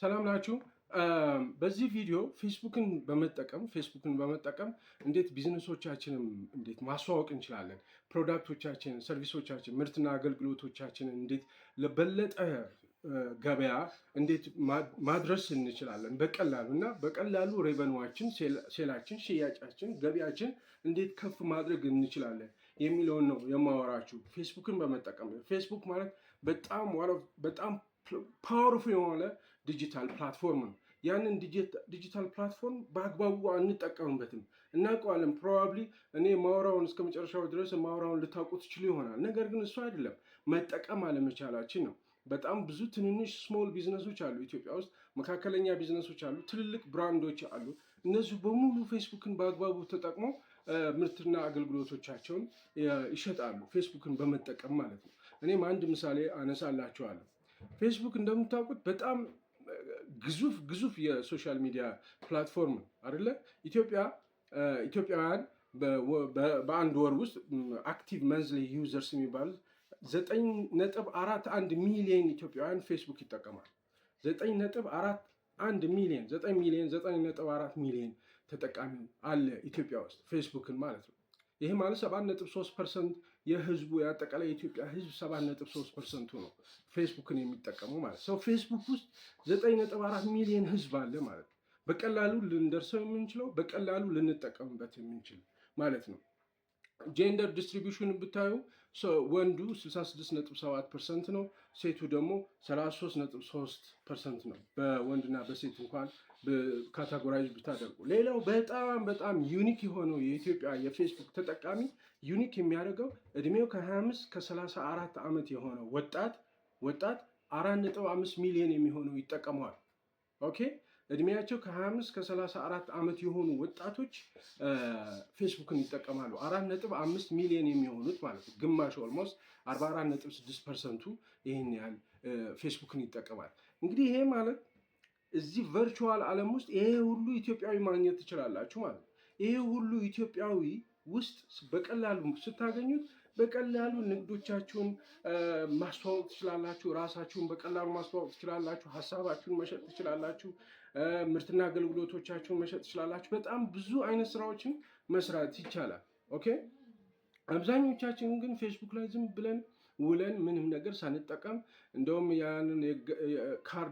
ሰላም ናችሁ። በዚህ ቪዲዮ ፌስቡክን በመጠቀም እንዴት ቢዝነሶቻችንን እንዴት ማስተዋወቅ እንችላለን፣ ፕሮዳክቶቻችንን፣ ሰርቪሶቻችን፣ ምርትና አገልግሎቶቻችንን እንዴት ለበለጠ ገበያ እንዴት ማድረስ እንችላለን በቀላሉ ሬቨኑዋችን፣ ሴላችን፣ ሽያጫችን፣ ገቢያችን እንዴት ከፍ ማድረግ እንችላለን የሚለውን ነው የማወራችሁ። ፌስቡክን በመጠቀም ፌስቡክ ማለት በጣም ፓወርፉል የሆነ ዲጂታል ፕላትፎርም ነው። ያንን ዲጂታል ፕላትፎርም በአግባቡ አንጠቀምበትም፣ እናውቀዋለን። ፕሮባብሊ እኔ ማውራውን እስከ መጨረሻው ድረስ ማውራውን ልታውቁ ትችሉ ይሆናል። ነገር ግን እሱ አይደለም፣ መጠቀም አለመቻላችን ነው። በጣም ብዙ ትንንሽ ስሞል ቢዝነሶች አሉ ኢትዮጵያ ውስጥ፣ መካከለኛ ቢዝነሶች አሉ፣ ትልልቅ ብራንዶች አሉ። እነዚህ በሙሉ ፌስቡክን በአግባቡ ተጠቅመው ምርትና አገልግሎቶቻቸውን ይሸጣሉ፣ ፌስቡክን በመጠቀም ማለት ነው። እኔም አንድ ምሳሌ አነሳላችኋለሁ። ፌስቡክ እንደምታውቁት በጣም ግዙፍ የሶሻል ሚዲያ ፕላትፎርም ነው አይደለ? ኢትዮጵያውያን በአንድ ወር ውስጥ አክቲቭ መንዝሊ ዩዘርስ የሚባሉት 9.41 ሚሊዮን ኢትዮጵያውያን ፌስቡክ ይጠቀማል። 9.41 ሚሊዮን 9.4 ሚሊዮን ተጠቃሚ አለ ኢትዮጵያ ውስጥ ፌስቡክን ማለት ነው። ይሄ ማለት 7.3% የህዝቡ የአጠቃላይ የኢትዮጵያ ህዝብ 7.3% ነው ፌስቡክን የሚጠቀመው ማለት ነው። ፌስቡክ ውስጥ 9.4 ሚሊዮን ህዝብ አለ ማለት ነው። በቀላሉ ልንደርሰው የምንችለው በቀላሉ ልንጠቀምበት የምንችል ማለት ነው። ጄንደር ዲስትሪቢዩሽን ብታዩ ወንዱ 66.7% ነው፣ ሴቱ ደግሞ 33.3% ነው። በወንድና በሴት እንኳን ካታጎራይዝ ብታደርጉ። ሌላው በጣም ዩኒክ የሆነው የኢትዮጵያ የፌስቡክ ተጠቃሚ ዩኒክ የሚያደርገው እድሜው ከ25 ከ34 ዓመት የሆነው ወጣት 4.5 ሚሊዮን የሚሆነው ይጠቀመዋል። ኦኬ፣ እድሜያቸው ከ25 ከ34 ዓመት የሆኑ ወጣቶች ፌስቡክን ይጠቀማሉ። 4.5 ሚሊዮን የሚሆኑት ማለት ነው፣ ግማሽ ኦልሞስት 44.6%ቱ ይህን ያህል ፌስቡክን ይጠቀማል። እንግዲህ ይሄ ማለት እዚህ ቨርቹዋል ዓለም ውስጥ ይሄ ሁሉ ኢትዮጵያዊ ማግኘት ትችላላችሁ ማለት ነው። ይሄ ሁሉ ኢትዮጵያዊ ውስጥ በቀላሉ ስታገኙት በቀላሉ ንግዶቻችሁን ማስተዋወቅ ትችላላችሁ። ራሳችሁን በቀላሉ ማስተዋወቅ ትችላላችሁ። ሀሳባችሁን መሸጥ ትችላላችሁ። ምርትና አገልግሎቶቻችሁን መሸጥ ትችላላችሁ። በጣም ብዙ አይነት ስራዎችን መስራት ይቻላል። ኦኬ። አብዛኞቻችን ግን ፌስቡክ ላይ ዝም ብለን ውለን ምንም ነገር ሳንጠቀም እንደውም ያንን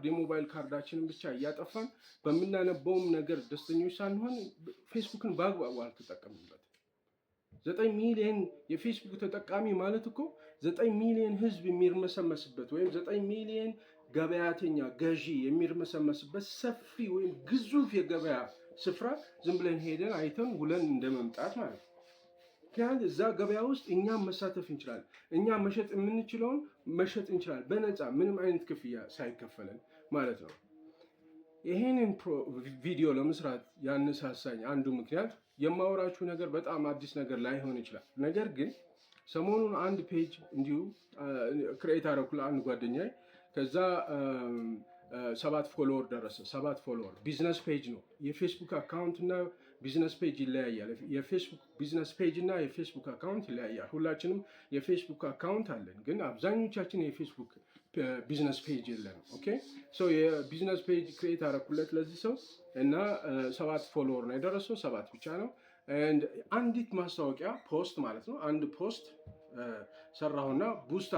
የሞባይል ካርዳችንን ብቻ እያጠፋን በምናነበውም ነገር ደስተኞች ሳንሆን ፌስቡክን በአግባቡ አልተጠቀምበት። 9 ሚሊዮን የፌስቡክ ተጠቃሚ ማለት እኮ 9 ሚሊዮን ህዝብ የሚርመሰመስበት ወይም 9 ሚሊዮን ገበያተኛ ገዢ የሚርመሰመስበት ሰፊ ወይም ግዙፍ የገበያ ስፍራ ዝም ብለን ሄደን አይተን ውለን እንደመምጣት ማለት ነው። ምክንያቱም እዛ ገበያ ውስጥ እኛም መሳተፍ እንችላለን። እኛ መሸጥ የምንችለውን መሸጥ እንችላለን በነፃ ምንም አይነት ክፍያ ሳይከፈለን ማለት ነው። ይሄንን ቪዲዮ ለመስራት ያነሳሳኝ አንዱ ምክንያት የማወራችሁ ነገር በጣም አዲስ ነገር ላይሆን ይችላል። ነገር ግን ሰሞኑን አንድ ፔጅ እንዲሁ ክሬት አደረኩ ለአንድ ጓደኛዬ። ከዛ 7 ፎሎወር ደረሰ። 7 ፎሎወር ቢዝነስ ፔጅ ነው። የፌስቡክ አካውንት እና ቢዝነስ ፔጅ ይለያያል። የፌስቡክ ቢዝነስ ፔጅ እና የፌስቡክ አካውንት ይለያያል። ሁላችንም የፌስቡክ አካውንት አለን፣ ግን አብዛኞቻችን የፌስቡክ ቢዝነስ ፔጅ የለንም። ኦኬ፣ ሶ የቢዝነስ ፔጅ ክሬት አደረኩለት ለዚህ ሰው እና 7 ፎሎወር ነው የደረሰው። 7 ብቻ ነው። አንዲት ማስታወቂያ ፖስት ማለት ነው። አንድ ፖስት ሰራሁና ቡስት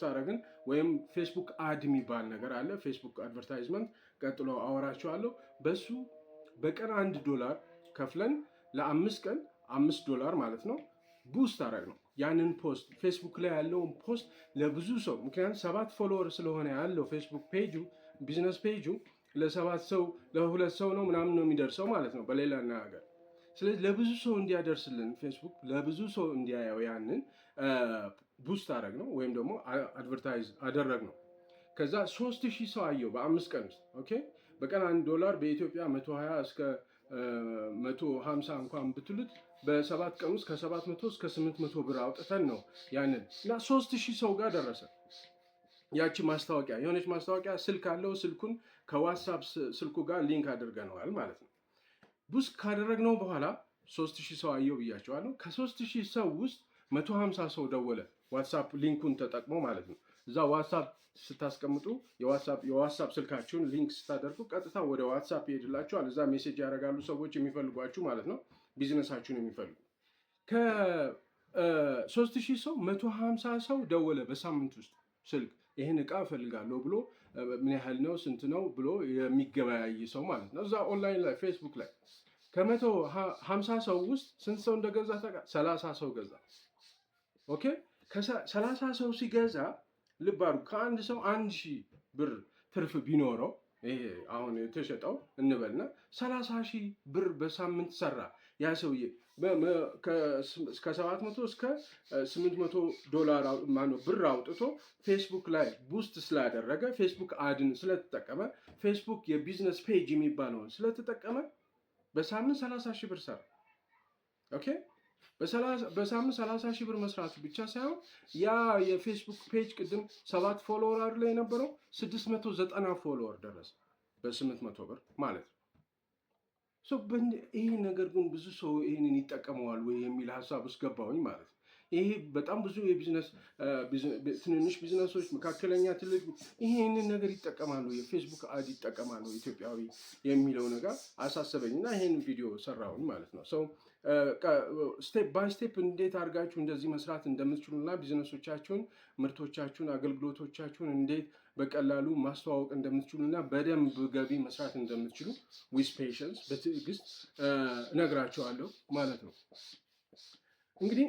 አደረግን ወይም ፌስቡክ አድ የሚባል ነገር አለ። ፌስቡክ አድቨርታይዝመንት ቀጥሎ አወራቸዋለሁ። በሱ በቀን $1 ከፍለን ለ5 ቀን $5 ማለት ነው ቡስት አደረግ ነው ያንን ፖስት። ፌስቡክ ላይ ያለውን ፖስት ለብዙ ሰው፣ ምክንያቱም 7 ፎሎወር ስለሆነ ያለው ፌስቡክ ፔጁ ቢዝነስ ፔጁ ለ7 ሰው ለ2 ሰው ነው ምናምን ነው የሚደርሰው ማለት ነው በሌላ ነገር። ስለዚህ ለብዙ ሰው እንዲያደርስልን ፌስቡክ ለብዙ ሰው እንዲያየው ያንን ቡስት አደረግ ነው ወይም ደግሞ አድቨርታይዝ አደረግ ነው። ከዛ 3000 ሰው አየው በ5 ቀን ውስጥ። ኦኬ፣ በቀን $1 በኢትዮጵያ 120 እስከ 150 እንኳን ብትሉት በ7 ቀን ውስጥ ከ700 እስከ 800 ብር አውጥተን ነው ያንን እና 3000 ሰው ጋር ደረሰ። ያቺ ማስታወቂያ የሆነች ማስታወቂያ ስልክ አለው። ስልኩን ከዋትስአፕ ስልኩ ጋር ሊንክ አድርገነዋል ማለት ነው። ቡስት ካደረግነው በኋላ 3000 ሰው አየው ብያቸዋለሁ። ከ3000 ሰው ውስጥ 150 ሰው ደወለ፣ ዋትስአፕ ሊንኩን ተጠቅሞ ማለት ነው። እዛ ዋትሳፕ ስታስቀምጡ የዋትሳፕ ስልካችሁን ሊንክ ስታደርጉ ቀጥታ ወደ ዋትሳፕ ይሄድላችኋል። እዛ ሜሴጅ ያደርጋሉ ሰዎች የሚፈልጓችሁ ማለት ነው፣ ቢዝነሳችሁን የሚፈልጉ። ከ3000 ሰው 150 ሰው ደወለ በሳምንት ውስጥ ስልክ ይህን እቃ እፈልጋለሁ ብሎ ምን ያህል ነው ስንት ነው ብሎ የሚገበያይ ሰው ማለት ነው። እዛ ኦንላይን ላይ ፌስቡክ ላይ ከ150 ሰው ውስጥ ስንት ሰው እንደገዛ 30 ሰው ገዛ። ኦኬ ከ30 ሰው ሲገዛ ልብ አድርጉ፣ ከአንድ ሰው 1000 ብር ትርፍ ቢኖረው ይሄ አሁን የተሸጠው እንበልና 30,000 ብር በሳምንት ሰራ ያ ሰውዬ። ከ700 እስከ $800 ብር አውጥቶ ፌስቡክ ላይ ቡስት ስላደረገ ፌስቡክ አድን ስለተጠቀመ ፌስቡክ የቢዝነስ ፔጅ የሚባለውን ስለተጠቀመ በሳምንት 30,000 ብር ሰራ። ኦኬ በሳምንት 30,000 ብር መስራቱ ብቻ ሳይሆን ያ የፌስቡክ ፔጅ ቅድም 7 ፎሎወር አይደለ የነበረው 690 ፎሎወር ደረሰ በ800 ብር ማለት ነው። ይህ ነገር ግን ብዙ ሰው ይህንን ይጠቀመዋል ወይ የሚል ሀሳብ ውስጥ ገባሁኝ ማለት ነው። ይሄ በጣም ብዙ የቢዝነስ ትንንሽ ቢዝነሶች፣ መካከለኛ፣ ትልቅ ይሄንን ነገር ይጠቀማሉ፣ የፌስቡክ አድ ይጠቀማሉ ኢትዮጵያዊ የሚለው ነገር አሳሰበኝ እና ይሄን ቪዲዮ ሰራሁኝ ማለት ነው። ሰው ስቴፕ ባይ ስቴፕ እንዴት አድርጋችሁ እንደዚህ መስራት እንደምትችሉ እና ቢዝነሶቻችሁን፣ ምርቶቻችሁን፣ አገልግሎቶቻችሁን እንዴት በቀላሉ ማስተዋወቅ እንደምትችሉ እና በደንብ ገቢ መስራት እንደምትችሉ ዊዝ ፔሽንስ በትዕግስት እነግራችኋለሁ ማለት ነው። እንግዲህ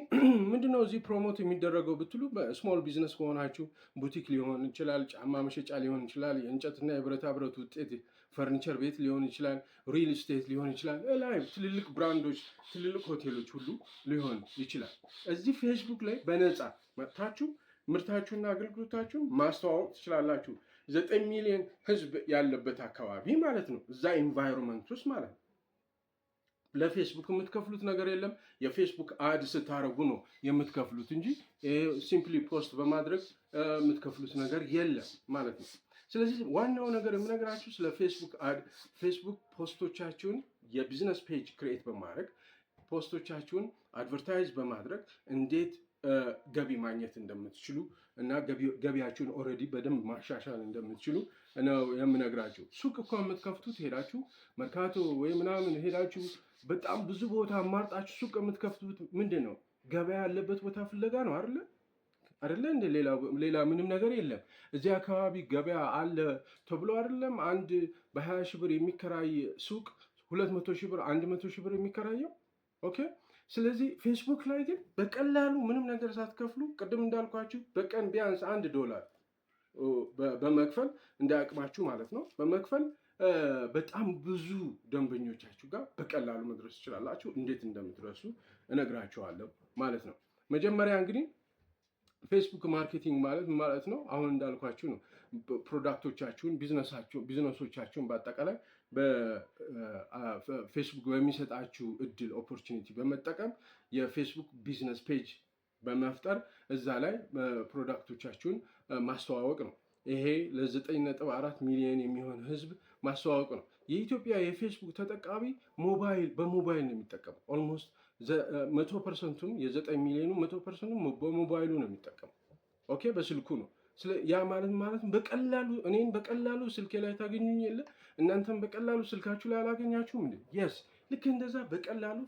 ምንድነው እዚህ ፕሮሞት የሚደረገው ብትሉ በስሞል ቢዝነስ ከሆናችሁ ቡቲክ ሊሆን ይችላል፣ ጫማ መሸጫ ሊሆን ይችላል፣ የእንጨትና የብረታ ብረት ውጤት ፈርኒቸር ቤት ሊሆን ይችላል፣ ሪል ስቴት ሊሆን ይችላል፣ ላይ ትልልቅ ብራንዶች፣ ትልልቅ ሆቴሎች ሁሉ ሊሆን ይችላል። እዚህ ፌስቡክ ላይ በነፃ መጥታችሁ ምርታችሁና አገልግሎታችሁን ማስተዋወቅ ትችላላችሁ። 9 ሚሊዮን ህዝብ ያለበት አካባቢ ማለት ነው፣ እዛ ኢንቫይሮንመንት ውስጥ ማለት ነው። ለፌስቡክ የምትከፍሉት ነገር የለም። የፌስቡክ አድ ስታረጉ ነው የምትከፍሉት እንጂ ሲምፕሊ ፖስት በማድረግ የምትከፍሉት ነገር የለም ማለት ነው። ስለዚህ ዋናው ነገር የምነግራችሁ ስለ ፌስቡክ አድ፣ ፌስቡክ ፖስቶቻችሁን የቢዝነስ ፔጅ ክሬት በማድረግ ፖስቶቻችሁን አድቨርታይዝ በማድረግ እንዴት ገቢ ማግኘት እንደምትችሉ እና ገቢያችሁን ኦልሬዲ በደንብ ማሻሻል እንደምትችሉ ነው የምነግራችሁ። ሱቅ እኮ የምትከፍቱት ሄዳችሁ መርካቶ ወይ ምናምን ሄዳችሁ በጣም ብዙ ቦታ አማርጣችሁ ሱቅ የምትከፍቱት ምንድን ነው? ገበያ ያለበት ቦታ ፍለጋ ነው አይደለ እንደ ሌላ ምንም ነገር የለም። እዚህ አካባቢ ገበያ አለ ተብሎ አይደለም አንድ በ20 ሺህ ብር የሚከራይ ሱቅ 200 ሺህ ብር 100 ሺህ ብር የሚከራየው። ኦኬ ስለዚህ ፌስቡክ ላይ ግን በቀላሉ ምንም ነገር ሳትከፍሉ ቅድም እንዳልኳችሁ በቀን ቢያንስ $1 በመክፈል እንዳያቅማችሁ ማለት ነው በመክፈል በጣም ብዙ ደንበኞቻችሁ ጋር በቀላሉ መድረስ ትችላላችሁ። እንዴት እንደምትደርሱ እነግራችኋለሁ ማለት ነው። መጀመሪያ እንግዲህ ፌስቡክ ማርኬቲንግ ማለት ነው አሁን እንዳልኳችሁ ነው። ፕሮዳክቶቻችሁን፣ ቢዝነሶቻችሁን በአጠቃላይ በፌስቡክ በሚሰጣችሁ እድል ኦፖርቹኒቲ በመጠቀም የፌስቡክ ቢዝነስ ፔጅ በመፍጠር እዛ ላይ ፕሮዳክቶቻችሁን ማስተዋወቅ ነው። ይሄ ለ9.4 ሚሊዮን የሚሆን ህዝብ ማስተዋወቅ ነው። የኢትዮጵያ የፌስቡክ ተጠቃሚ በሞባይል ነው የሚጠቀመው። ኦልሞስት 100%ቱም የ9 ሚሊዮኑ 100%ቱም በሞባይሉ ነው የሚጠቀመው። ኦኬ በስልኩ ነው። ያ ማለት በቀላሉ እኔን በቀላሉ ስልኬ ላይ ታገኙኝ የለ እናንተም በቀላሉ ስልካችሁ ላይ አላገኛችሁም እንዴ? የስ ልክ እንደዛ በቀላሉ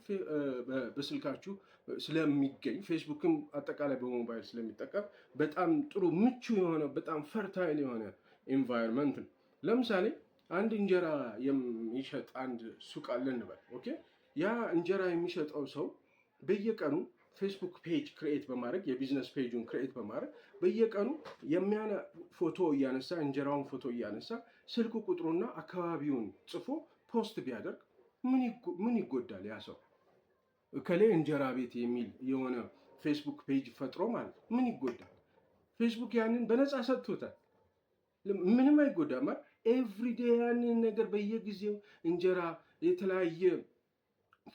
በስልካችሁ ስለሚገኝ ፌስቡክም አጠቃላይ በሞባይል ስለሚጠቀም በጣም ጥሩ ምቹ የሆነ በጣም ፈርታይል የሆነ ኤንቫይሮንመንት ነው። ለምሳሌ አንድ እንጀራ የሚሸጥ አንድ ሱቅ አለ እንበል። ኦኬ ያ እንጀራ የሚሸጠው ሰው በየቀኑ ፌስቡክ ፔጅ ክሬኤት በማድረግ የቢዝነስ ፔጁን ክሬኤት በማድረግ በየቀኑ ፎቶ እያነሳ እንጀራውን ፎቶ እያነሳ ስልክ ቁጥሩና አካባቢውን ጽፎ ፖስት ቢያደርግ ምን ይጎዳል? ያ ሰው እከሌ እንጀራ ቤት የሚል የሆነ ፌስቡክ ፔጅ ፈጥሮ ማለት ምን ይጎዳል? ፌስቡክ ያንን በነፃ ሰጥቶታል። ምንም አይጎዳም። ኤቭሪዴ ያንን ነገር በየጊዜው እንጀራ የተለያየ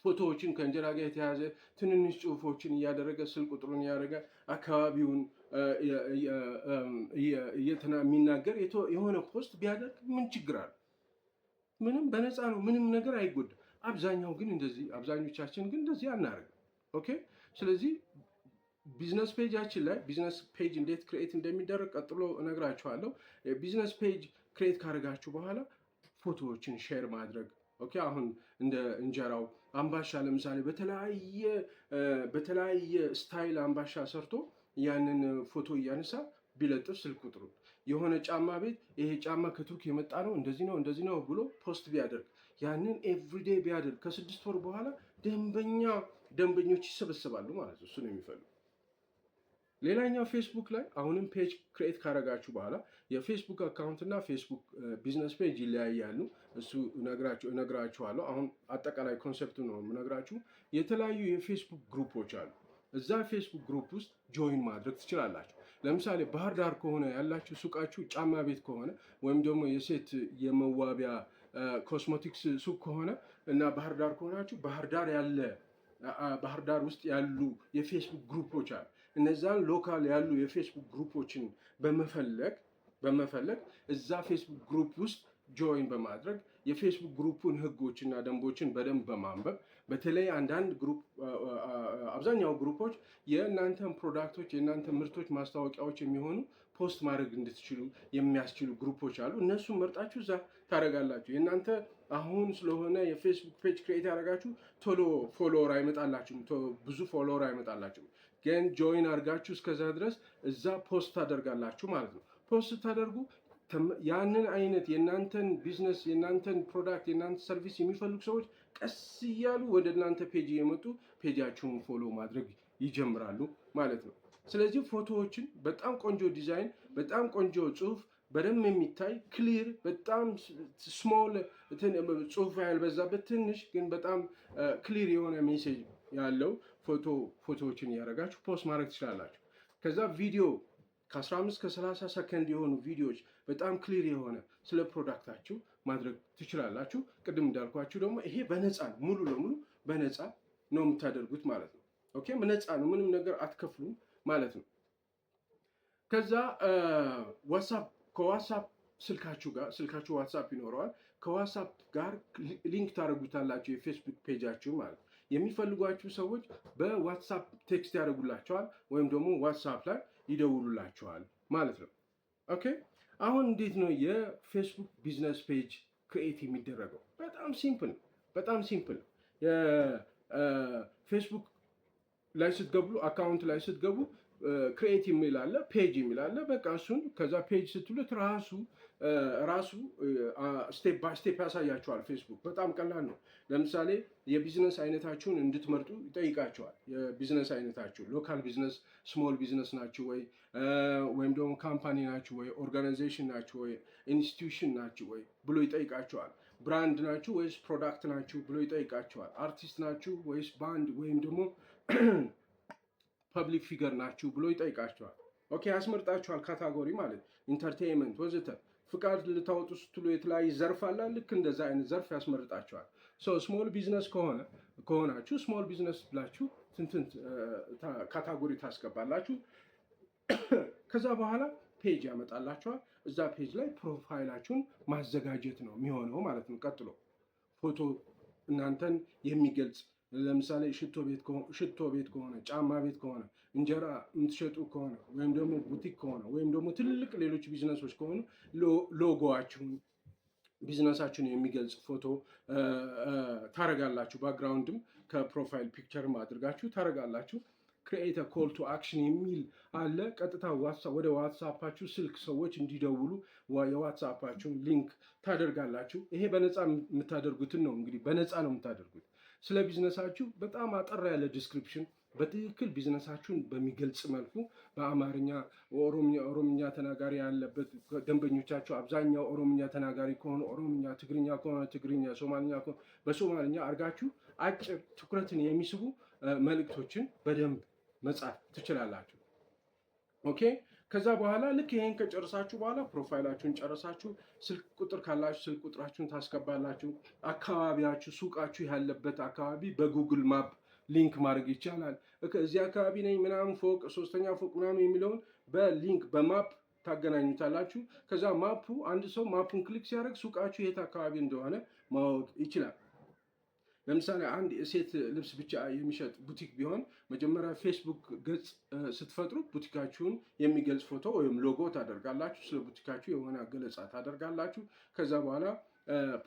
ፎቶዎችን ከእንጀራ ጋር የተያዘ ትንንሽ ጽሁፎችን እያደረገ ስልክ ቁጥሩን እያደረገ አካባቢውን የሚናገር የሆነ ፖስት ቢያደርግ ምን ችግር አለ? ምንም በነፃ ነው። ምንም ነገር አይጎዳም። አብዛኞቻችን ግን እንደዚህ አናደርግም። ኦኬ ስለዚህ ቢዝነስ ፔጃችን ላይ ቢዝነስ ፔጅ እንዴት ክሬት እንደሚደረግ ቀጥሎ እነግራችኋለሁ። ቢዝነስ ፔጅ ክሬት ካደረጋችሁ በኋላ ፎቶዎችን ሼር ማድረግ። ኦኬ አሁን እንደ እንጀራው አምባሻ ለምሳሌ በተለያየ ስታይል አምባሻ ሰርቶ ያንን ፎቶ እያነሳ ቢለጥፍ ስልክ ቁጥሩ የሆነ ጫማ ቤት ይሄ ጫማ ከቱርክ የመጣ ነው እንደዚህ ነው ብሎ ፖስት ቢያደርግ ያንን ኤቭሪዴ ቢያደርግ ከ6 ወር በኋላ ደንበኞች ይሰበሰባሉ ማለት ነው። እሱ ነው የሚፈልጉ። ሌላኛው ፌስቡክ ላይ አሁንም ፔጅ ክሬት ካረጋችሁ በኋላ የፌስቡክ አካውንት እና ፌስቡክ ቢዝነስ ፔጅ ይለያያሉ። እሱ እነግራችኋለሁ። አሁን አጠቃላይ ኮንሰፕቱ ነው የምነግራችሁ። የተለያዩ የፌስቡክ ግሩፖች አሉ። እዛ ፌስቡክ ግሩፕ ውስጥ ጆይን ማድረግ ትችላላችሁ። ለምሳሌ ባህር ዳር ከሆነ ያላችሁ ሱቃችሁ ጫማ ቤት ከሆነ ወይም ደግሞ የሴት የመዋቢያ ኮስሞቲክስ ሱቅ ከሆነ እና ባህር ዳር ከሆናችሁ ባህር ዳር ውስጥ ያሉ የፌስቡክ ግሩፖች አሉ። እነዛን ሎካል ያሉ የፌስቡክ ግሩፖችን በመፈለግ እዛ ፌስቡክ ግሩፕ ውስጥ ጆይን በማድረግ የፌስቡክ ግሩፑን ህጎችና ደንቦችን በደንብ በማንበብ በተለይ አንዳንድ ግሩፕ አብዛኛው ግሩፖች የእናንተን ፕሮዳክቶች የእናንተ ምርቶች ማስታወቂያዎች የሚሆኑ ፖስት ማድረግ እንድትችሉ የሚያስችሉ ግሩፖች አሉ። እነሱን መርጣችሁ እዛ ታደርጋላችሁ። የእናንተ አሁን ስለሆነ የፌስቡክ ፔጅ ክሬት ያደረጋችሁ ቶሎ ፎሎወር አይመጣላችሁም፣ ብዙ ፎሎወር አይመጣላችሁም። ግን ጆይን አድርጋችሁ እስከዛ ድረስ እዛ ፖስት ታደርጋላችሁ ማለት ነው። ፖስት ስታደርጉ ያንን አይነት የእናንተን ቢዝነስ የእናንተን ፕሮዳክት የእናንተ ሰርቪስ የሚፈልጉ ሰዎች ቀስ እያሉ ወደ እናንተ ፔጅ እየመጡ ፔጃችሁን ፎሎ ማድረግ ይጀምራሉ ማለት ነው። ስለዚህ ፎቶዎችን በጣም ቆንጆ ዲዛይን፣ በጣም ቆንጆ ጽሁፍ፣ በደንብ የሚታይ ክሊር፣ በጣም ስሞል ጽሁፍ ያልበዛበት ትንሽ ግን በጣም ክሊር የሆነ ሜሴጅ ያለው ፎቶዎችን እያደረጋችሁ ፖስት ማድረግ ትችላላችሁ። ከዛ ቪዲዮ ከ15 ከ30 ሰከንድ የሆኑ ቪዲዮዎች በጣም ክሊር የሆነ ስለ ፕሮዳክታችሁ ማድረግ ትችላላችሁ። ቅድም እንዳልኳችሁ ደግሞ ይሄ በነፃ ነው፣ ሙሉ ለሙሉ በነፃ ነው የምታደርጉት ማለት ነው። ኦኬ ነፃ ነው፣ ምንም ነገር አትከፍሉም ማለት ነው። ከዛ ከዋትሳፕ ስልካችሁ ዋትሳፕ ይኖረዋል። ከዋትሳፕ ጋር ሊንክ ታደርጉታላችሁ የፌስቡክ ፔጃችሁ ማለት ነው። የሚፈልጓችሁ ሰዎች በዋትሳፕ ቴክስት ያደርጉላቸዋል ወይም ደግሞ ዋትሳፕ ላይ ይደውሉላቸዋል ማለት ነው። ኦኬ አሁን እንዴት ነው የፌስቡክ ቢዝነስ ፔጅ ክሬት የሚደረገው? በጣም ሲምፕል ነው። የፌስቡክ ላይ ስትገቡ አካውንት ላይ ስትገቡ ክሬት የሚል አለ፣ ፔጅ የሚል አለ። በቃ እሱን ከዛ ፔጅ ስትሉት ራሱ ስቴፕ ባይ ስቴፕ ያሳያቸዋል። ፌስቡክ በጣም ቀላል ነው። ለምሳሌ የቢዝነስ አይነታችሁን እንድትመርጡ ይጠይቃቸዋል። የቢዝነስ አይነታችሁ ሎካል ቢዝነስ፣ ስሞል ቢዝነስ ናችሁ ወይም ደግሞ ካምፓኒ ናችሁ ወይ፣ ኦርጋናይዜሽን ናችሁ ወይ፣ ኢንስቲትዩሽን ናችሁ ወይ ብሎ ይጠይቃቸዋል። ብራንድ ናችሁ ወይስ ፕሮዳክት ናችሁ ብሎ ይጠይቃቸዋል። አርቲስት ናችሁ ወይስ ባንድ ወይም ደግሞ ፐብሊክ ፊገር ናችሁ ብሎ ይጠይቃቸዋል። ኦኬ ያስመርጣችኋል። ካታጎሪ ማለት ኢንተርቴይንመንት ወዘተ። ፍቃድ ልታወጡ ስትሉ የተለያየ ዘርፍ አለ። ልክ እንደዛ አይነት ዘርፍ ያስመርጣችኋል። ስሞል ቢዝነስ ከሆናችሁ ስሞል ቢዝነስ ብላችሁ ትንትን ካታጎሪ ታስገባላችሁ። ከዛ በኋላ ፔጅ ያመጣላችኋል። እዛ ፔጅ ላይ ፕሮፋይላችሁን ማዘጋጀት ነው የሚሆነው ማለት ነው። ቀጥሎ ፎቶ እናንተን የሚገልጽ ለምሳሌ ሽቶ ቤት ከሆነ፣ ጫማ ቤት ከሆነ፣ እንጀራ የምትሸጡ ከሆነ ወይም ደግሞ ቡቲክ ከሆነ ወይም ደግሞ ትልልቅ ሌሎች ቢዝነሶች ከሆኑ ሎጎዋችሁን ቢዝነሳችሁን የሚገልጽ ፎቶ ታረጋላችሁ። ባክግራውንድም ከፕሮፋይል ፒክቸርም አድርጋችሁ ታረጋላችሁ። ክሪኤት ኮል ቱ አክሽን የሚል አለ። ቀጥታ ወደ ዋትሳፓችሁ ስልክ ሰዎች እንዲደውሉ የዋትሳፓችሁን ሊንክ ታደርጋላችሁ። ይሄ በነፃ የምታደርጉትን ነው። እንግዲህ በነፃ ነው የምታደርጉት። ስለ ቢዝነሳችሁ በጣም አጠር ያለ ዲስክሪፕሽን በትክክል ቢዝነሳችሁን በሚገልጽ መልኩ በአማርኛ፣ ኦሮምኛ ተናጋሪ ያለበት ደንበኞቻችሁ አብዛኛው ኦሮምኛ ተናጋሪ ከሆነ ኦሮምኛ፣ ትግርኛ ከሆነ ትግርኛ፣ ሶማልኛ ከሆነ በሶማልኛ አድርጋችሁ አጭር ትኩረትን የሚስቡ መልእክቶችን በደንብ መጻፍ ትችላላችሁ። ኦኬ ከዛ በኋላ ልክ ይሄን ከጨረሳችሁ በኋላ ፕሮፋይላችሁን ጨረሳችሁ። ስልክ ቁጥር ካላችሁ ስልክ ቁጥራችሁን ታስገባላችሁ። አካባቢያችሁ ሱቃችሁ ያለበት አካባቢ በጉግል ማፕ ሊንክ ማድረግ ይቻላል። እዚህ አካባቢ ነኝ ምናምን ፎቅ 3ኛ ፎቅ ምናምን የሚለውን በሊንክ በማፕ ታገናኙታላችሁ። ከዛ አንድ ሰው ማፑን ክሊክ ሲያደርግ ሱቃችሁ የት አካባቢ እንደሆነ ማወቅ ይችላል። ለምሳሌ አንድ የሴት ልብስ ብቻ የሚሸጥ ቡቲክ ቢሆን መጀመሪያ ፌስቡክ ገጽ ስትፈጥሩ ቡቲካችሁን የሚገልጽ ፎቶ ወይም ሎጎ ታደርጋላችሁ። ስለ ቡቲካችሁ የሆነ ገለጻ ታደርጋላችሁ። ከዛ በኋላ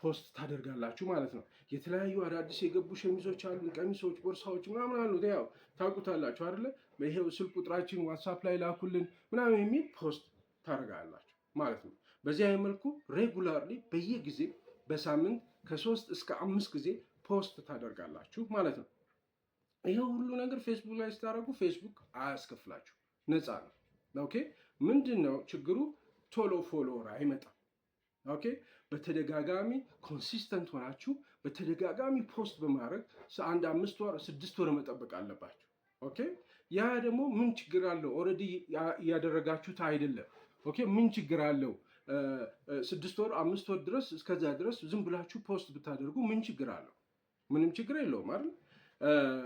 ፖስት ታደርጋላችሁ ማለት ነው። የተለያዩ አዳዲስ የገቡ ሸሚዞች አሉ፣ ቀሚሶች፣ ቦርሳዎች ምናምን አሉ። ያው ታውቁታላችሁ አይደለ? ይሄው ስልክ ቁጥራችን ዋትሳፕ ላይ ላኩልን ምናምን የሚል ፖስት ታደርጋላችሁ ማለት ነው። በዚህ መልኩ ሬጉላርሊ በየጊዜ በሳምንት ከ3 እስከ 5 ጊዜ ፖስት ታደርጋላችሁ ማለት ነው። ይሄ ሁሉ ነገር ፌስቡክ ላይ ስታደርጉ ፌስቡክ አያስከፍላችሁ፣ ነፃ ነው። ኦኬ። ምንድን ነው ችግሩ? ቶሎ ፎሎወር አይመጣም። ኦኬ። በተደጋጋሚ ኮንሲስተንት ሆናችሁ በተደጋጋሚ ፖስት በማድረግ 1፣ 5 ወር 6 ወር መጠበቅ አለባችሁ። ኦኬ። ያ ደግሞ ምን ችግር አለው? ኦልሬዲ ያደረጋችሁት አይደለም። ኦኬ። ምን ችግር አለው? 6 ወር 5 ወር ድረስ እስከዛ ድረስ ዝም ብላችሁ ፖስት ብታደርጉ ምን ችግር አለው? ምንም ችግር የለውም አይደል?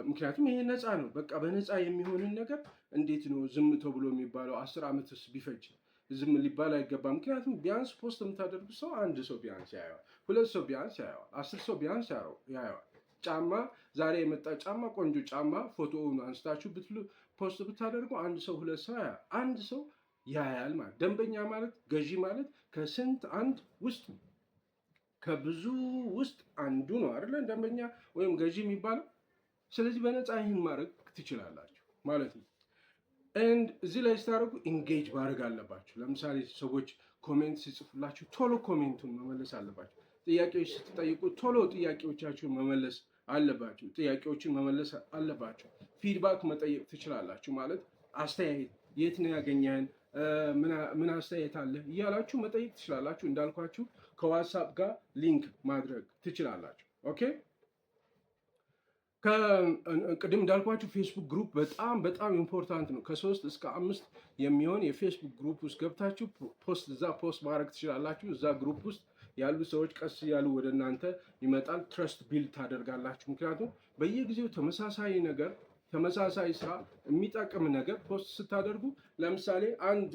ምክንያቱም ይሄ ነፃ ነው። በቃ በነፃ የሚሆንን ነገር እንዴት ነው ዝም ተብሎ የሚባለው? 10 ዓመትስ ቢፈጅ ዝም ሊባል አይገባም። ምክንያቱም ቢያንስ ፖስት የምታደርጉ ሰው 1 ሰው ቢያንስ ያየዋል፣ 2 ሰው ቢያንስ ያየዋል፣ 10 ሰው ቢያንስ ያየዋል። ጫማ ዛሬ የመጣ ጫማ፣ ቆንጆ ጫማ ፎቶውን አንስታችሁ ፖስት ብታደርጉ 1 ሰው 2 ሰው ያያል። 1 ሰው ያያል ማለት ደንበኛ ማለት ገዢ ማለት ከስንት አንድ ውስጥ ከብዙ ውስጥ አንዱ ነው አይደለ? ደንበኛ ወይም ገዢ የሚባለው። ስለዚህ በነፃ ይህን ማድረግ ትችላላችሁ ማለት ነው። ኤንድ እዚህ ላይ ስታደርጉ ኢንጌጅ ማድረግ አለባችሁ። ለምሳሌ ሰዎች ኮሜንት ሲጽፉላችሁ ቶሎ ኮሜንቱን መመለስ አለባችሁ። ጥያቄዎች ስትጠይቁ ቶሎ ጥያቄዎቻችሁን መመለስ አለባችሁ። ጥያቄዎችን መመለስ አለባችሁ። ፊድባክ መጠየቅ ትችላላችሁ ማለት አስተያየት፣ የት ነው ያገኘህን፣ ምን አስተያየት አለ እያላችሁ መጠየቅ ትችላላችሁ። እንዳልኳችሁ ከዋትሳፕ ጋር ሊንክ ማድረግ ትችላላችሁ። ኦኬ። ቅድም እንዳልኳችሁ ፌስቡክ ግሩፕ በጣም በጣም ኢምፖርታንት ነው። ከ3 እስከ 5 የሚሆን የፌስቡክ ግሩፕ ውስጥ ገብታችሁ ፖስት ማድረግ ትችላላችሁ። እዛ ግሩፕ ውስጥ ያሉ ሰዎች ቀስ እያሉ ወደ እናንተ ይመጣል። ትረስት ቢልድ ታደርጋላችሁ። ምክንያቱም በየጊዜው ተመሳሳይ ነገር፣ ተመሳሳይ ስራ፣ የሚጠቅም ነገር ፖስት ስታደርጉ፣ ለምሳሌ አንድ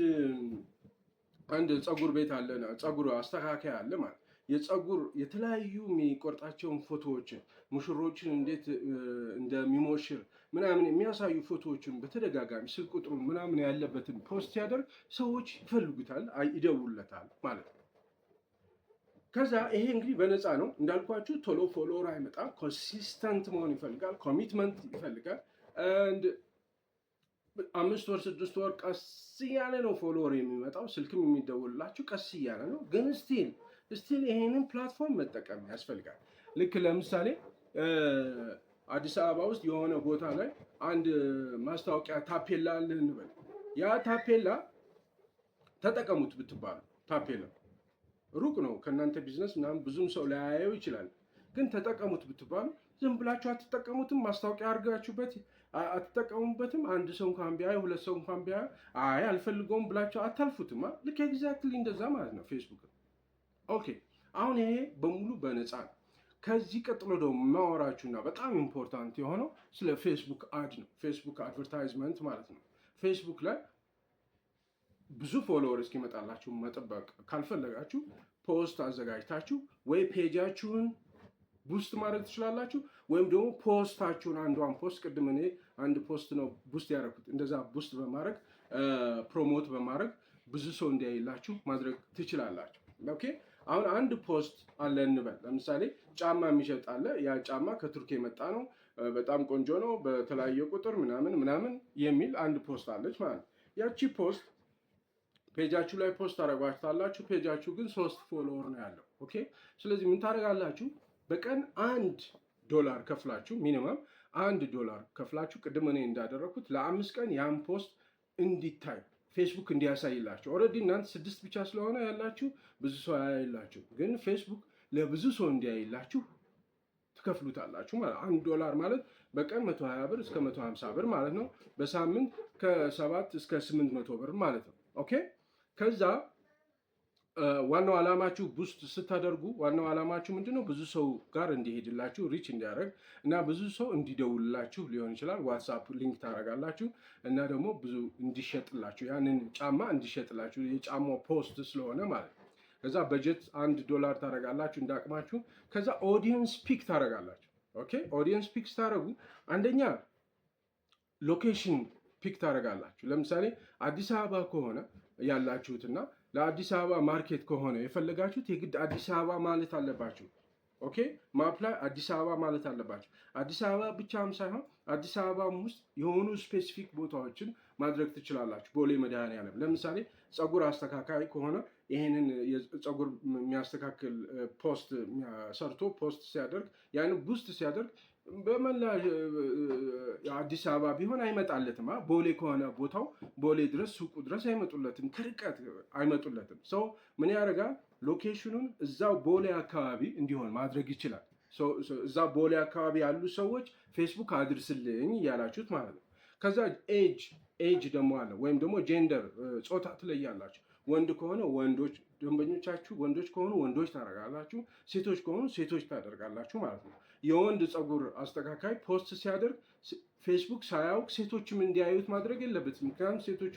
ፀጉር ቤት አለ፣ ፀጉር አስተካካይ አለ ማለት የፀጉር የተለያዩ የሚቆርጣቸውን ፎቶዎችን ሙሽሮችን እንዴት እንደሚሞሽር ምናምን የሚያሳዩ ፎቶዎችን በተደጋጋሚ ስልክ ቁጥሩን ምናምን ያለበትን ፖስት ሲያደርግ ሰዎች ይፈልጉታል፣ ይደውሉለታል ማለት ነው። ከዛ ይሄ እንግዲህ በነፃ ነው እንዳልኳችሁ። ቶሎ ፎሎወር አይመጣም። ኮንሲስተንት መሆን ይፈልጋል፣ ኮሚትመንት ይፈልጋል። 5 ወር 6 ወር ቀስ እያለ ነው ፎሎወር የሚመጣው። ስልክም የሚደውልላችሁ ቀስ እያለ ነው። ግን ስቲል ይሄንን ፕላትፎርም መጠቀም ያስፈልጋል። ልክ ለምሳሌ አዲስ አበባ ውስጥ የሆነ ቦታ ላይ አንድ ማስታወቂያ ታፔላ አለ እንበል። ያ ታፔላ ተጠቀሙት ብትባሉ፣ ታፔላ ሩቅ ነው ከእናንተ ቢዝነስ ምናምን ብዙም ሰው ላያየው ይችላል። ግን ተጠቀሙት ብትባሉ ዝም ብላችሁ አትጠቀሙትም። ማስታወቂያ አድርጋችሁበት አትጠቀሙበትም። 1 ሰው እንኳን ቢያዩ 2 ሰው እንኳን ቢያዩ አይ አልፈልገውም ብላችሁ አታልፉትም። ልክ ኤግዛክትሊ እንደዛ ማለት ነው ፌስቡክ። ኦኬ። አሁን ይሄ በሙሉ በነፃ ነው። ከዚህ ቀጥሎ ደግሞ ማወራችሁና በጣም ኢምፖርታንት የሆነው ስለ ፌስቡክ አድ ነው። ፌስቡክ አድቨርታይዝመንት ማለት ነው። ፌስቡክ ላይ ብዙ ፎሎወር እስኪመጣላችሁ መጠበቅ ካልፈለጋችሁ ፖስት አዘጋጅታችሁ ወይ ፔጃችሁን ቡስት ማድረግ ትችላላችሁ፣ ወይም ደግሞ ፖስታችሁን አንዷን ፖስት ቅድም እኔ አንድ ፖስት ነው ቡስት ያደረኩት፣ እንደዛ ቡስት በማድረግ ፕሮሞት በማድረግ ብዙ ሰው እንዲያይላችሁ ማድረግ ትችላላችሁ። ኦኬ። አሁን አንድ ፖስት አለ እንበል። ለምሳሌ ጫማ የሚሸጥ አለ። ያ ጫማ ከቱርክ የመጣ ነው፣ በጣም ቆንጆ ነው፣ በተለያየ ቁጥር ምናምን የሚል አንድ ፖስት አለች ማለት ነው። ያቺ ፖስት ፔጃችሁ ላይ ፖስት ታደርጓታላችሁ። ፔጃችሁ ግን 3 ፎሎወር ነው ያለው። ኦኬ። ስለዚህ ምን ታደርጋላችሁ? በቀን $1 ከፍላችሁ፣ ሚኒመም $1 ከፍላችሁ፣ ቅድም እኔ እንዳደረኩት ለ5 ቀን ያን ፖስት እንዲታይ ፌስቡክ እንዲያሳይላችሁ። ኦልሬዲ እናንተ 6 ብቻ ስለሆነ ያላችሁ ብዙ ሰው ያያይላችሁ፣ ግን ፌስቡክ ለብዙ ሰው እንዲያይላችሁ ትከፍሉታላችሁ ማለት $1 ማለት በቀን 120 ብር እስከ 150 ብር ማለት ነው። በሳምንት ከ7 እስከ 800 ብር ማለት ነው። ኦኬ። ከዛ ዋናው ዓላማችሁ ቡስት ስታደርጉ ዋናው ዓላማችሁ ምንድነው? ብዙ ሰው ጋር እንዲሄድላችሁ ሪች እንዲያደርግ እና ብዙ ሰው እንዲደውልላችሁ ሊሆን ይችላል። ዋትሳፕ ሊንክ ታደርጋላችሁ እና ደግሞ ብዙ እንዲሸጥላችሁ፣ ያንን ጫማ እንዲሸጥላችሁ የጫማው ፖስት ስለሆነ ማለት ነው። ከዛ በጀት $1 ታደርጋላችሁ እንዳቅማችሁ። ከዛ ኦዲየንስ ፒክ ታደርጋላችሁ። ኦኬ ኦዲየንስ ፒክ ስታደርጉ አንደኛ ሎኬሽን ፒክ ታደርጋላችሁ። ለምሳሌ አዲስ አበባ ከሆነ ያላችሁትና ለአዲስ አበባ ማርኬት ከሆነ የፈለጋችሁት የግድ አዲስ አበባ ማለት አለባችሁ። ኦኬ ማፕ ላይ አዲስ አበባ ማለት አለባችሁ። አዲስ አበባ ብቻም ሳይሆን አዲስ አበባ ውስጥ የሆኑ ስፔሲፊክ ቦታዎችን ማድረግ ትችላላችሁ። ቦሌ መድኃኔዓለም ለምሳሌ ፀጉር አስተካካይ ከሆነ ይህንን ፀጉር የሚያስተካክል ፖስት ሰርቶ ፖስት ሲያደርግ ያንን ቡስት ሲያደርግ በመላ አዲስ አበባ ቢሆን አይመጣለትም። ቦሌ ከሆነ ቦታው ቦሌ ድረስ ሱቁ ድረስ አይመጡለትም፣ ከርቀት አይመጡለትም። ሰው ምን ያደርጋል? ሎኬሽኑን እዛው ቦሌ አካባቢ እንዲሆን ማድረግ ይችላል። እዛ ቦሌ አካባቢ ያሉ ሰዎች ፌስቡክ አድርስልኝ እያላችሁት ማለት ነው። ከዛ ኤጅ ደግሞ አለ፣ ወይም ደግሞ ጄንደር ጾታ ትለያላችሁ። ወንድ ከሆነ ወንዶች ደንበኞቻችሁ ወንዶች ከሆኑ ወንዶች ታደርጋላችሁ፣ ሴቶች ከሆኑ ሴቶች ታደርጋላችሁ ማለት ነው። የወንድ ፀጉር አስተካካይ ፖስት ሲያደርግ ፌስቡክ ሳያውቅ ሴቶችም እንዲያዩት ማድረግ የለበትም። ምክንያቱም ሴቶቹ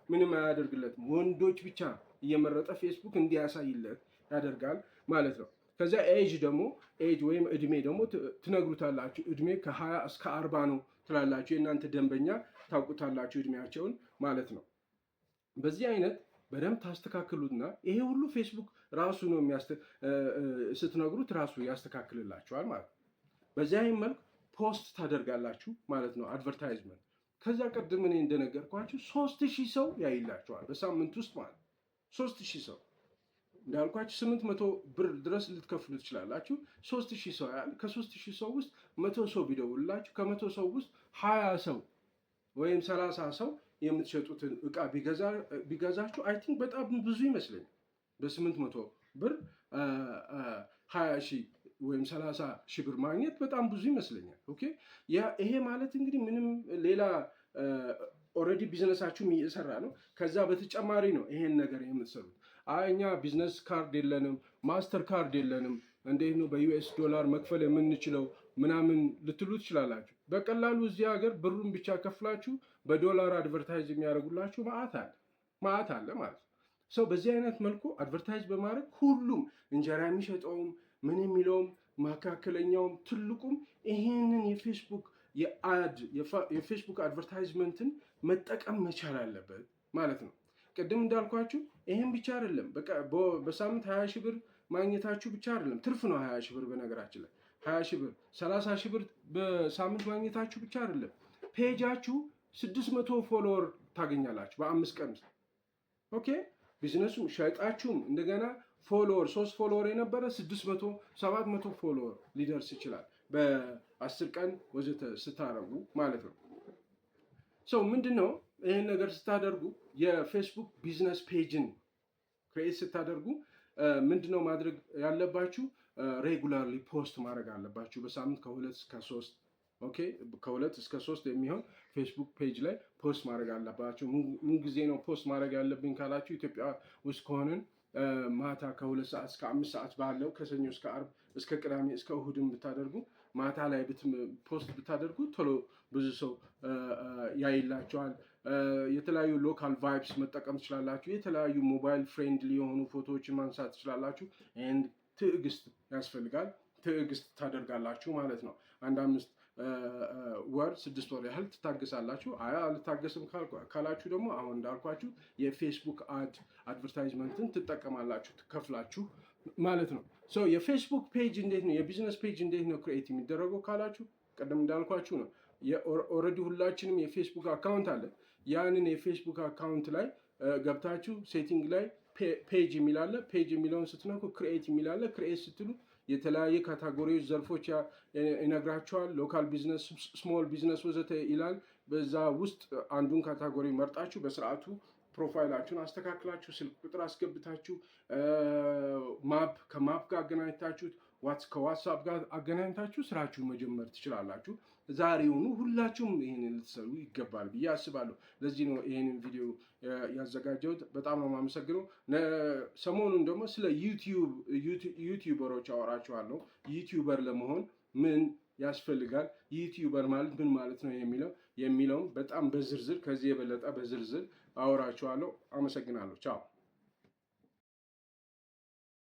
ምንም አያደርግለትም። ወንዶች ብቻ እየመረጠ ፌስቡክ እንዲያሳይለት ያደርጋል ማለት ነው። ከዚያ ኤጅ ወይም እድሜ ደግሞ ትነግሩታላችሁ። እድሜ ከ20 እስከ 40 ነው ትላላችሁ። የእናንተ ደንበኛ ታውቁታላችሁ እድሜያቸውን ማለት ነው። በዚህ አይነት በደንብ ታስተካክሉትና ይሄ ሁሉ ፌስቡክ ራሱ ነው ስትነግሩት ራሱ ያስተካክልላችኋል ማለት ነው። በዚህ አይነት መልክ ፖስት ታደርጋላችሁ ማለት ነው፣ አድቨርታይዝመንት። ከዛ ቀድም እኔ እንደነገርኳችሁ 3000 ሰው ያይላችኋል በሳምንት ውስጥ ማለት 3000 ሰው እንዳልኳችሁ 800 ብር ድረስ ልትከፍሉ ትችላላችሁ። 3000 ሰው ያህል ከ3000 ሰው ውስጥ 100 ሰው ቢደውልላችሁ ከ100 ሰው ውስጥ 20 ሰው ወይም 30 ሰው የምትሸጡትን እቃ ቢገዛችሁ አይ ቲንክ በጣም ብዙ ይመስለኛል። በ800 ብር 20 ሺህ ወይም 30 ሺህ ብር ማግኘት በጣም ብዙ ይመስለኛል። ኦኬ ይሄ ማለት እንግዲህ ምንም ሌላ ኦልሬዲ ቢዝነሳችሁም እየሰራ ነው። ከዛ በተጨማሪ ነው ይሄን ነገር የምትሰሩት። እኛ ቢዝነስ ካርድ የለንም፣ ማስተር ካርድ የለንም፣ እንዴት ነው በዩኤስ ዶላር መክፈል የምንችለው ምናምን ልትሉ ትችላላችሁ። በቀላሉ እዚህ ሀገር ብሩን ብቻ ከፍላችሁ በዶላር አድቨርታይዝ የሚያደርጉላችሁ ማአት አለ ማለት ነው። ሰው በዚህ አይነት መልኩ አድቨርታይዝ በማድረግ ሁሉም እንጀራ የሚሸጠውም ምን የሚለውም መካከለኛውም ትልቁም ይሄንን የፌስቡክ አድቨርታይዝመንትን መጠቀም መቻል አለበት ማለት ነው። ቅድም እንዳልኳችሁ ይሄን ብቻ አይደለም፣ በሳምንት 20 ሺህ ብር ማግኘታችሁ ብቻ አይደለም፣ ትርፍ ነው 20 ሺህ ብር። በነገራችን ላይ 20 ሺህ ብር 30 ሺህ ብር በሳምንት ማግኘታችሁ ብቻ አይደለም፣ ፔጃችሁ 600 ፎሎወር ታገኛላችሁ በ5 ቀን። ኦኬ ቢዝነሱም ሸጣችሁም እንደገና ፎሎወር 3 ፎሎወር የነበረ 600 700 ፎሎወር ሊደርስ ይችላል በ10 ቀን ወዘተ ስታረጉ ማለት ነው። ሰው ምንድነው ይህን ነገር ስታደርጉ የፌስቡክ ቢዝነስ ፔጅን ክሬት ስታደርጉ ምንድነው ማድረግ ያለባችሁ? ሬጉላርሊ ፖስት ማድረግ አለባችሁ። በሳምንት ከ2 እስከ 3 ኦኬ ከ2 እስከ 3 የሚሆን ፌስቡክ ፔጅ ላይ ፖስት ማድረግ አለባችሁ። ምን ጊዜ ነው ፖስት ማድረግ ያለብኝ ካላችሁ ኢትዮጵያ ውስጥ ከሆንን ማታ ከ2 ሰዓት እስከ 5 ሰዓት ባለው ከሰኞ እስከ አርብ እስከ ቅዳሜ እስከ እሁድም ብታደርጉ ማታ ላይ ፖስት ብታደርጉ ቶሎ ብዙ ሰው ያይላቸዋል። የተለያዩ ሎካል ቫይብስ መጠቀም ትችላላችሁ። የተለያዩ ሞባይል ፍሬንድሊ የሆኑ ፎቶዎችን ማንሳት ትችላላችሁ። ኤንድ ትዕግስት ያስፈልጋል። ትዕግስት ታደርጋላችሁ ማለት ነው። 5 ወር 6 ወር ያህል ትታገሳላችሁ። አልታገስም ካላችሁ ደግሞ አሁን እንዳልኳችሁ የፌስቡክ አድቨርታይዝመንትን ትጠቀማላችሁ ትከፍላችሁ ማለት ነው። የፌስቡክ ፔጅ እንዴት ነው የቢዝነስ ፔጅ እንዴት ነው ክሬት የሚደረገው ካላችሁ ቀደም እንዳልኳችሁ ነው። ኦልሬዲ ሁላችንም የፌስቡክ አካውንት አለ። ያንን የፌስቡክ አካውንት ላይ ገብታችሁ ሴቲንግ ላይ ፔጅ የሚላለ ፔጅ የሚለውን ስትነኩ ክሬት የሚላለ ክሬት ስትሉ የተለያየ ካታጎሪዎች ዘርፎች ይነግራቸዋል። ሎካል ቢዝነስ፣ ስሞል ቢዝነስ ወዘተ ይላል። በዛ ውስጥ አንዱን ካታጎሪ መርጣችሁ በስርዓቱ ፕሮፋይላችሁን አስተካክላችሁ ስልክ ቁጥር አስገብታችሁ ከማፕ ጋር አገናኝታችሁት ከዋትሳፕ ጋር አገናኝታችሁ ስራችሁን መጀመር ትችላላችሁ። ዛሬውኑ ሁላችሁም ይህንን ልትሰሩ ይገባል ብዬ አስባለሁ። ለዚህ ነው ይህንን ቪዲዮ ያዘጋጀሁት። በጣም ነው የማመሰግነው። ሰሞኑን ደግሞ ስለ ዩቲዩበሮች አወራችኋለሁ። ዩቲዩበር ለመሆን ምን ያስፈልጋል፣ ዩቲዩበር ማለት ምን ማለት ነው የሚለውን በጣም በዝርዝር ከዚህ የበለጠ በዝርዝር አወራችኋለሁ። አመሰግናለሁ። ቻው